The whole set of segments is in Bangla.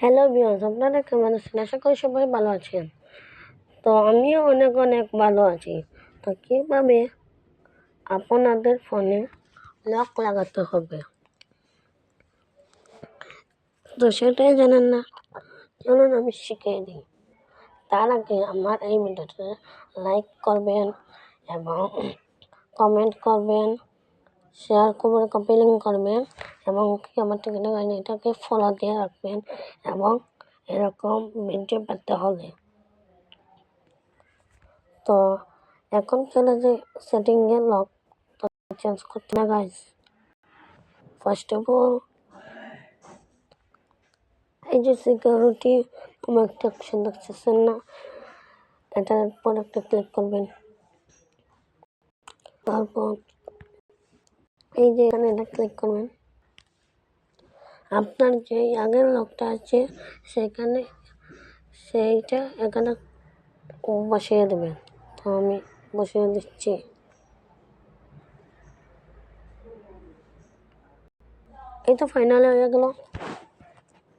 হ্যালো ভিউয়ার্স, আপনারা কেমন আছেন? আশা করি সবাই ভালো আছেন। তো আমিও অনেক অনেক ভালো আছি। তো কীভাবে আপনাদের ফোনে লক লাগাতে হবে তো সেটাই জানেন না? চলুন আমি শিখিয়ে দিই। তার আগে আমার এই ভিডিওতে লাইক করবেন এবং কমেন্ট করবেন, শেয়ার করবেন, কপি লিঙ্ক করবেন এবং আমার টিকিটের এটাকে ফলো দিয়ে রাখবেন এবং এরকম ভিডিও পেতে হলে। তো এখন চলে যে সেটিংয়ে লক চেঞ্জ করতে না গাইস। ফার্স্ট অফ অল এই যে সিকিউরিটি কোনো একটা অপশন দেখতেছেন না, এটার উপর একটা ক্লিক করবেন। তারপর এই যে এখানে এটা ক্লিক করবেন। আপনার যে আগের লকটা আছে সেইটা এখানে বসিয়ে দেবেন। তো আমি বসিয়ে দিচ্ছি। এই তো ফাইনালি হয়ে গেল।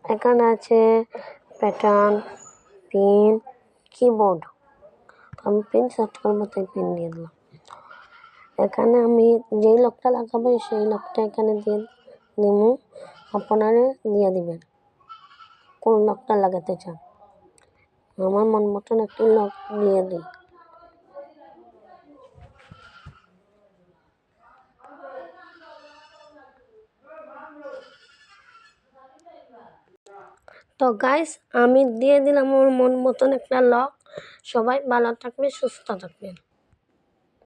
এখানে আছে প্যাটার্ন, পিন, কিবোর্ড। আমি পিন সার্চ করবো তাই পিন দিয়ে দিলাম। এখানে আমি যেই লকটা লাগাবো সেই লকটা এখানে দিয়ে দিব, আপনারা দিয়ে দিবেন কোন লকটা লাগাতে চান। আমার মন মতন একটি লক দিয়ে দিই। তো গাইস, আমি দিয়ে দিলাম আমার মন মতন একটা লক। সবাই ভালো থাকবেন, সুস্থ থাকবেন।